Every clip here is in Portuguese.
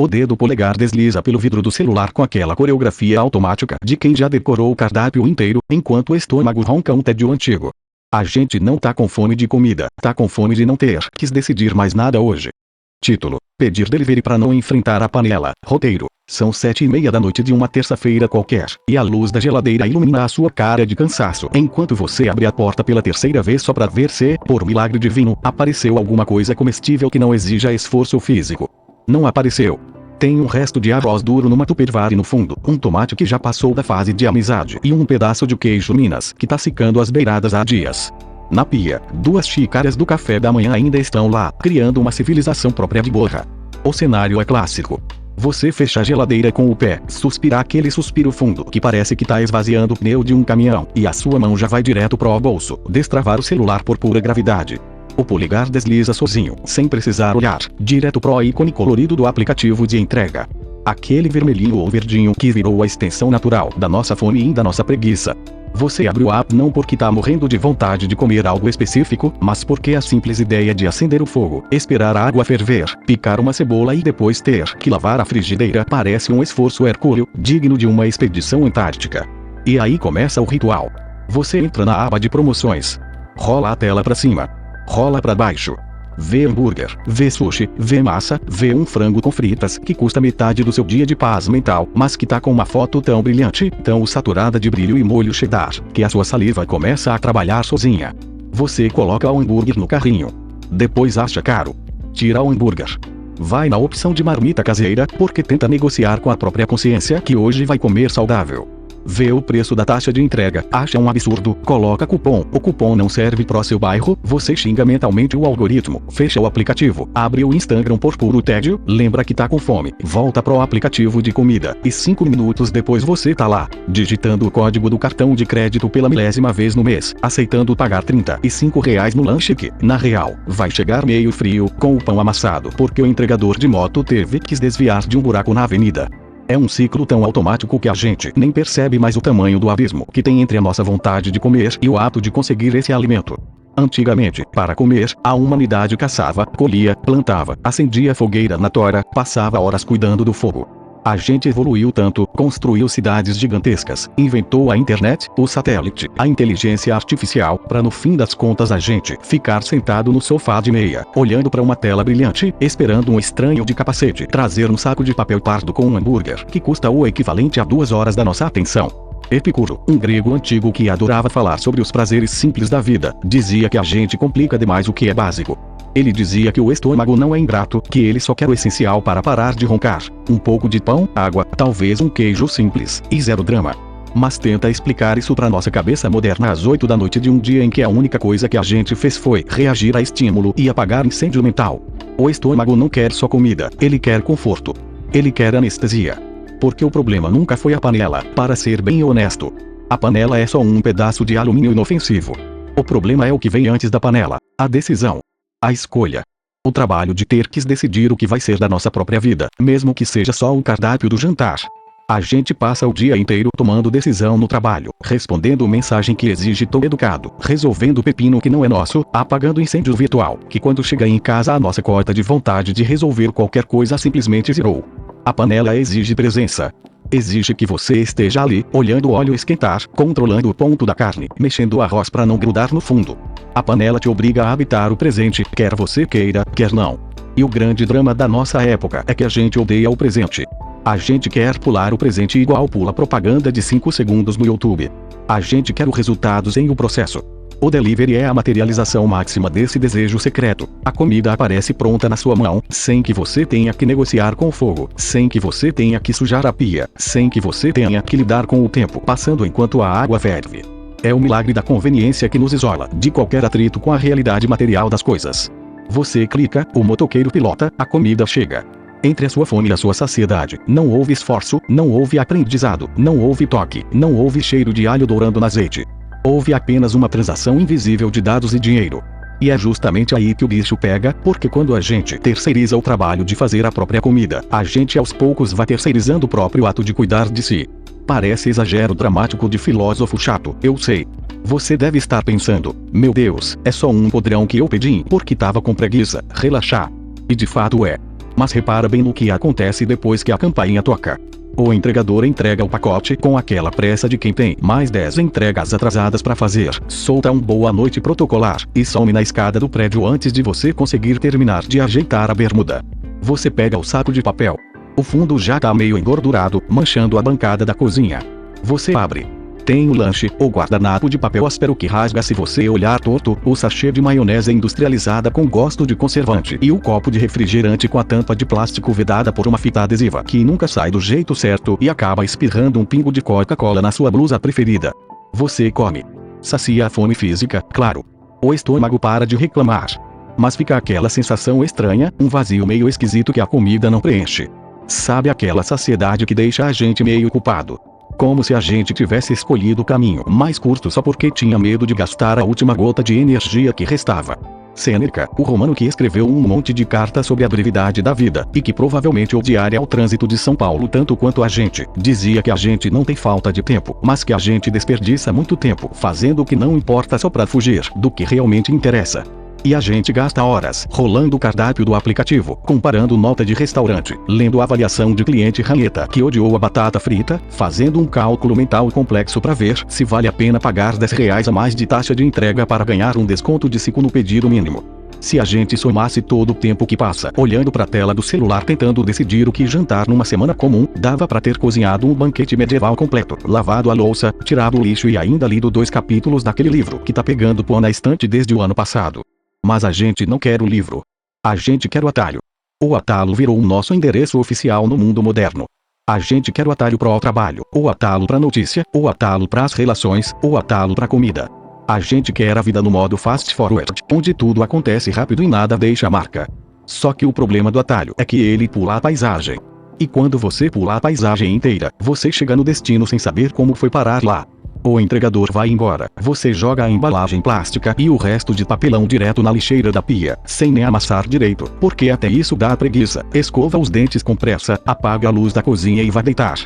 O dedo polegar desliza pelo vidro do celular com aquela coreografia automática de quem já decorou o cardápio inteiro, enquanto o estômago ronca um tédio antigo. A gente não tá com fome de comida, tá com fome de não ter que decidir mais nada hoje. Título: pedir delivery para não enfrentar a panela. Roteiro: são 7:30 da noite de uma terça-feira qualquer, e a luz da geladeira ilumina a sua cara de cansaço enquanto você abre a porta pela terceira vez só para ver se, por milagre divino, apareceu alguma coisa comestível que não exija esforço físico. Não apareceu. Tem um resto de arroz duro numa tupperware no fundo, um tomate que já passou da fase de amizade e um pedaço de queijo Minas que tá secando as beiradas há dias. Na pia, 2 xícaras do café da manhã ainda estão lá, criando uma civilização própria de borra. O cenário é clássico. Você fecha a geladeira com o pé, suspira aquele suspiro fundo que parece que tá esvaziando o pneu de um caminhão, e a sua mão já vai direto pro bolso, destravar o celular por pura gravidade. O polegar desliza sozinho, sem precisar olhar, direto pro ícone colorido do aplicativo de entrega. Aquele vermelhinho ou verdinho que virou a extensão natural da nossa fome e da nossa preguiça. Você abre o app não porque tá morrendo de vontade de comer algo específico, mas porque a simples ideia de acender o fogo, esperar a água ferver, picar uma cebola e depois ter que lavar a frigideira parece um esforço hercúleo, digno de uma expedição antártica. E aí começa o ritual. Você entra na aba de promoções. Rola a tela pra cima. Rola pra baixo. Vê hambúrguer, vê sushi, vê massa, vê um frango com fritas que custa metade do seu dia de paz mental, mas que tá com uma foto tão brilhante, tão saturada de brilho e molho cheddar, que a sua saliva começa a trabalhar sozinha. Você coloca o hambúrguer no carrinho. Depois acha caro. Tira o hambúrguer. Vai na opção de marmita caseira, porque tenta negociar com a própria consciência que hoje vai comer saudável. Vê o preço da taxa de entrega, acha um absurdo, coloca cupom, o cupom não serve pro seu bairro, você xinga mentalmente o algoritmo, fecha o aplicativo, abre o Instagram por puro tédio, lembra que tá com fome, volta pro aplicativo de comida, e 5 minutos depois você tá lá, digitando o código do cartão de crédito pela milésima vez no mês, aceitando pagar R$ 35 no lanche que, na real, vai chegar meio frio, com o pão amassado, porque o entregador de moto teve que se desviar de um buraco na avenida. É um ciclo tão automático que a gente nem percebe mais o tamanho do abismo que tem entre a nossa vontade de comer e o ato de conseguir esse alimento. Antigamente, para comer, a humanidade caçava, colhia, plantava, acendia fogueira na tora, passava horas cuidando do fogo. A gente evoluiu tanto, construiu cidades gigantescas, inventou a internet, o satélite, a inteligência artificial, para no fim das contas a gente ficar sentado no sofá de meia, olhando para uma tela brilhante, esperando um estranho de capacete trazer um saco de papel pardo com um hambúrguer, que custa o equivalente a 2 horas da nossa atenção. Epicuro, um grego antigo que adorava falar sobre os prazeres simples da vida, dizia que a gente complica demais o que é básico. Ele dizia que o estômago não é ingrato, que ele só quer o essencial para parar de roncar. Um pouco de pão, água, talvez um queijo simples, e zero drama. Mas tenta explicar isso pra nossa cabeça moderna às 8 da noite de um dia em que a única coisa que a gente fez foi reagir a estímulo e apagar incêndio mental. O estômago não quer só comida, ele quer conforto. Ele quer anestesia. Porque o problema nunca foi a panela, para ser bem honesto. A panela é só um pedaço de alumínio inofensivo. O problema é o que vem antes da panela, a decisão. A escolha. O trabalho de ter que decidir o que vai ser da nossa própria vida, mesmo que seja só o cardápio do jantar. A gente passa o dia inteiro tomando decisão no trabalho, respondendo mensagem que exige tom educado, resolvendo pepino que não é nosso, apagando incêndio virtual, que quando chega em casa a nossa cota de vontade de resolver qualquer coisa simplesmente zerou. A panela exige presença. Exige que você esteja ali, olhando o óleo esquentar, controlando o ponto da carne, mexendo o arroz para não grudar no fundo. A panela te obriga a habitar o presente, quer você queira, quer não. E o grande drama da nossa época é que a gente odeia o presente. A gente quer pular o presente igual pula propaganda de 5 segundos no YouTube. A gente quer o resultado sem o processo. O delivery é a materialização máxima desse desejo secreto. A comida aparece pronta na sua mão, sem que você tenha que negociar com o fogo, sem que você tenha que sujar a pia, sem que você tenha que lidar com o tempo passando enquanto a água ferve. É o milagre da conveniência que nos isola de qualquer atrito com a realidade material das coisas. Você clica, o motoqueiro pilota, a comida chega. Entre a sua fome e a sua saciedade, não houve esforço, não houve aprendizado, não houve toque, não houve cheiro de alho dourando no azeite. Houve apenas uma transação invisível de dados e dinheiro. E é justamente aí que o bicho pega, porque quando a gente terceiriza o trabalho de fazer a própria comida, a gente aos poucos vai terceirizando o próprio ato de cuidar de si. Parece exagero dramático de filósofo chato, eu sei. Você deve estar pensando, meu Deus, é só um podrão que eu pedi porque tava com preguiça, relaxar. E de fato é. Mas repara bem no que acontece depois que a campainha toca. O entregador entrega o pacote com aquela pressa de quem tem mais 10 entregas atrasadas para fazer, solta um boa noite protocolar, e some na escada do prédio antes de você conseguir terminar de ajeitar a bermuda. Você pega o saco de papel. O fundo já tá meio engordurado, manchando a bancada da cozinha. Você abre. Tem o lanche, o guardanapo de papel áspero que rasga se você olhar torto, o sachê de maionese industrializada com gosto de conservante e o copo de refrigerante com a tampa de plástico vedada por uma fita adesiva que nunca sai do jeito certo e acaba espirrando um pingo de Coca-Cola na sua blusa preferida. Você come. Sacia a fome física, claro. O estômago para de reclamar. Mas fica aquela sensação estranha, um vazio meio esquisito que a comida não preenche. Sabe aquela saciedade que deixa a gente meio culpado? Como se a gente tivesse escolhido o caminho mais curto só porque tinha medo de gastar a última gota de energia que restava. Sêneca, o romano que escreveu um monte de cartas sobre a brevidade da vida, e que provavelmente odiaria o trânsito de São Paulo tanto quanto a gente, dizia que a gente não tem falta de tempo, mas que a gente desperdiça muito tempo fazendo o que não importa só pra fugir do que realmente interessa. E a gente gasta horas rolando o cardápio do aplicativo, comparando nota de restaurante, lendo a avaliação de cliente ranheta que odiou a batata frita, fazendo um cálculo mental complexo para ver se vale a pena pagar R$10 a mais de taxa de entrega para ganhar um desconto de 5 no pedido mínimo. Se a gente somasse todo o tempo que passa olhando para a tela do celular tentando decidir o que jantar numa semana comum, dava para ter cozinhado um banquete medieval completo, lavado a louça, tirado o lixo e ainda lido 2 capítulos daquele livro que tá pegando pó na estante desde o ano passado. Mas a gente não quer o livro. A gente quer o atalho. O atalho virou o nosso endereço oficial no mundo moderno. A gente quer o atalho para o trabalho, o atalho para notícia, o atalho para as relações, o atalho para comida. A gente quer a vida no modo fast forward, onde tudo acontece rápido e nada deixa marca. Só que o problema do atalho é que ele pula a paisagem. E quando você pula a paisagem inteira, você chega no destino sem saber como foi parar lá. O entregador vai embora, você joga a embalagem plástica e o resto de papelão direto na lixeira da pia, sem nem amassar direito, porque até isso dá preguiça, escova os dentes com pressa, apaga a luz da cozinha e vai deitar.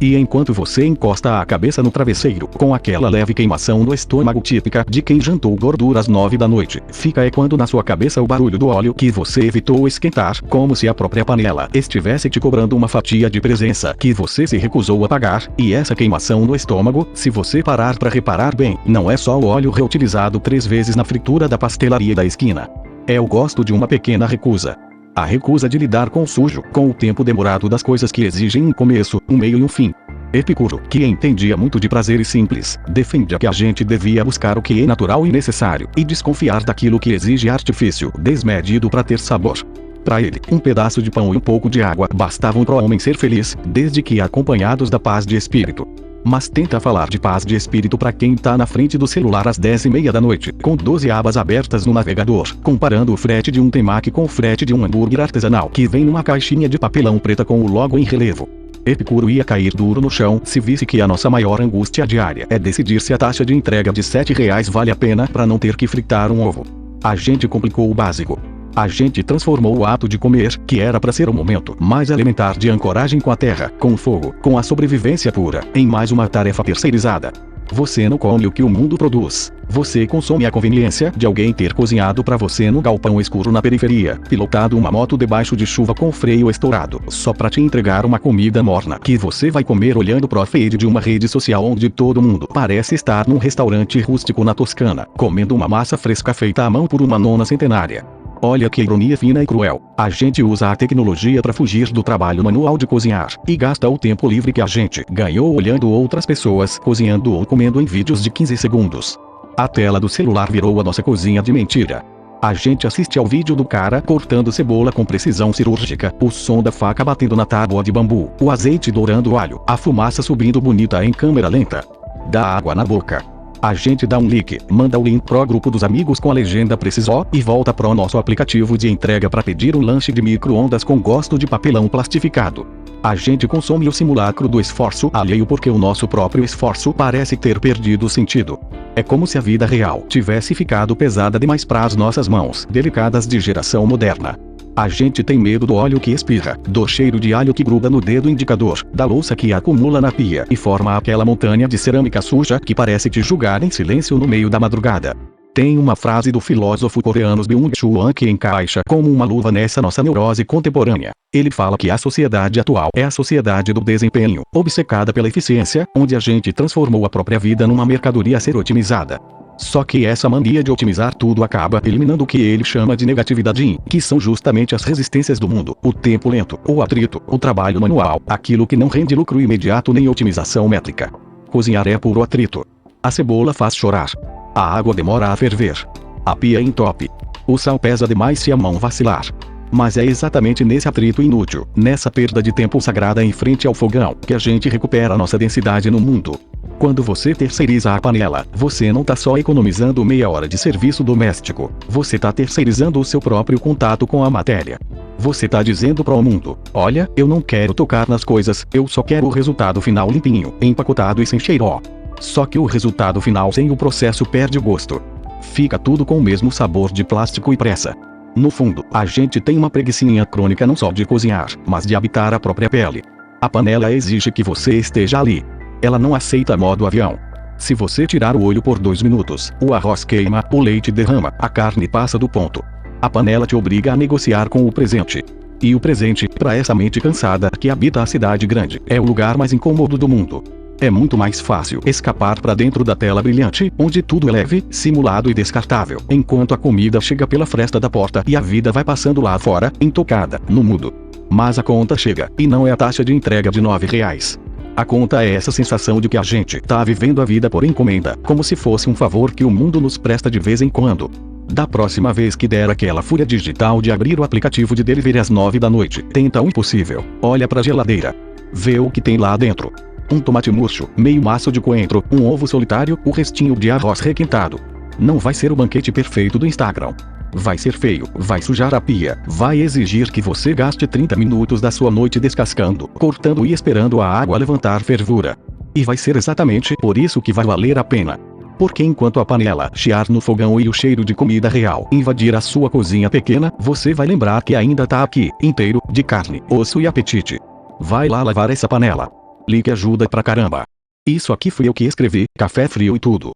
E enquanto você encosta a cabeça no travesseiro, com aquela leve queimação no estômago típica de quem jantou gordura às 9 da noite, fica ecoando na sua cabeça o barulho do óleo que você evitou esquentar, como se a própria panela estivesse te cobrando uma fatia de presença que você se recusou a pagar, e essa queimação no estômago, se você parar para reparar bem, não é só o óleo reutilizado 3 vezes na fritura da pastelaria da esquina. É o gosto de uma pequena recusa. A recusa de lidar com o sujo, com o tempo demorado das coisas que exigem um começo, um meio e um fim. Epicuro, que entendia muito de prazeres simples, defendia que a gente devia buscar o que é natural e necessário, e desconfiar daquilo que exige artifício desmedido para ter sabor. Para ele, um pedaço de pão e um pouco de água bastavam para o homem ser feliz, desde que acompanhados da paz de espírito. Mas tenta falar de paz de espírito para quem tá na frente do celular às 10h30 da noite, com 12 abas abertas no navegador, comparando o frete de um temaki com o frete de um hambúrguer artesanal que vem numa caixinha de papelão preta com o logo em relevo. Epicuro ia cair duro no chão se visse que a nossa maior angústia diária é decidir se a taxa de entrega de R$7 vale a pena para não ter que fritar um ovo. A gente complicou o básico. A gente transformou o ato de comer, que era para ser o momento mais elementar de ancoragem com a terra, com o fogo, com a sobrevivência pura, em mais uma tarefa terceirizada. Você não come o que o mundo produz. Você consome a conveniência de alguém ter cozinhado para você no galpão escuro na periferia, pilotado uma moto debaixo de chuva com freio estourado, só para te entregar uma comida morna que você vai comer olhando pro feed de uma rede social onde todo mundo parece estar num restaurante rústico na Toscana, comendo uma massa fresca feita à mão por uma nona centenária. Olha que ironia fina e cruel. A gente usa a tecnologia para fugir do trabalho manual de cozinhar, e gasta o tempo livre que a gente ganhou olhando outras pessoas cozinhando ou comendo em vídeos de 15 segundos. A tela do celular virou a nossa cozinha de mentira. A gente assiste ao vídeo do cara cortando cebola com precisão cirúrgica, o som da faca batendo na tábua de bambu, o azeite dourando o alho, a fumaça subindo bonita em câmera lenta. Dá água na boca. A gente dá um like, manda o link pro grupo dos amigos com a legenda precisou e volta pro nosso aplicativo de entrega para pedir um lanche de micro-ondas com gosto de papelão plastificado. A gente consome o simulacro do esforço alheio porque o nosso próprio esforço parece ter perdido sentido. É como se a vida real tivesse ficado pesada demais para as nossas mãos delicadas de geração moderna. A gente tem medo do óleo que espirra, do cheiro de alho que gruda no dedo indicador, da louça que acumula na pia e forma aquela montanha de cerâmica suja que parece te julgar em silêncio no meio da madrugada. Tem uma frase do filósofo coreano Byung-Chul Han que encaixa como uma luva nessa nossa neurose contemporânea. Ele fala que a sociedade atual é a sociedade do desempenho, obcecada pela eficiência, onde a gente transformou a própria vida numa mercadoria a ser otimizada. Só que essa mania de otimizar tudo acaba eliminando o que ele chama de negatividade, que são justamente as resistências do mundo, o tempo lento, o atrito, o trabalho manual, aquilo que não rende lucro imediato nem otimização métrica. Cozinhar é puro atrito. A cebola faz chorar. A água demora a ferver. A pia entope. O sal pesa demais se a mão vacilar. Mas é exatamente nesse atrito inútil, nessa perda de tempo sagrada em frente ao fogão, que a gente recupera nossa densidade no mundo. Quando você terceiriza a panela, você não tá só economizando meia hora de serviço doméstico, você tá terceirizando o seu próprio contato com a matéria. Você tá dizendo para o mundo: olha, eu não quero tocar nas coisas, eu só quero o resultado final limpinho, empacotado e sem cheiro. Só que o resultado final sem o processo perde o gosto. Fica tudo com o mesmo sabor de plástico e pressa. No fundo, a gente tem uma preguicinha crônica não só de cozinhar, mas de habitar a própria pele. A panela exige que você esteja ali. Ela não aceita modo avião. Se você tirar o olho por 2 minutos, o arroz queima, o leite derrama, a carne passa do ponto. A panela te obriga a negociar com o presente. E o presente, para essa mente cansada que habita a cidade grande, é o lugar mais incômodo do mundo. É muito mais fácil escapar para dentro da tela brilhante, onde tudo é leve, simulado e descartável, enquanto a comida chega pela fresta da porta e a vida vai passando lá fora, intocada, no mudo. Mas a conta chega, e não é a taxa de entrega de R$9. A conta é essa sensação de que a gente tá vivendo a vida por encomenda, como se fosse um favor que o mundo nos presta de vez em quando. Da próxima vez que der aquela fúria digital de abrir o aplicativo de delivery às 9 da noite, tenta o impossível, olha pra geladeira. Vê o que tem lá dentro. Um tomate murcho, meio maço de coentro, um ovo solitário, o restinho de arroz requentado. Não vai ser o banquete perfeito do Instagram. Vai ser feio, vai sujar a pia, vai exigir que você gaste 30 minutos da sua noite descascando, cortando e esperando a água levantar fervura. E vai ser exatamente por isso que vai valer a pena. Porque enquanto a panela chiar no fogão e o cheiro de comida real invadir a sua cozinha pequena, você vai lembrar que ainda tá aqui, inteiro, de carne, osso e apetite. Vai lá lavar essa panela. Link ajuda pra caramba. Isso aqui fui eu que escrevi, café frio e tudo.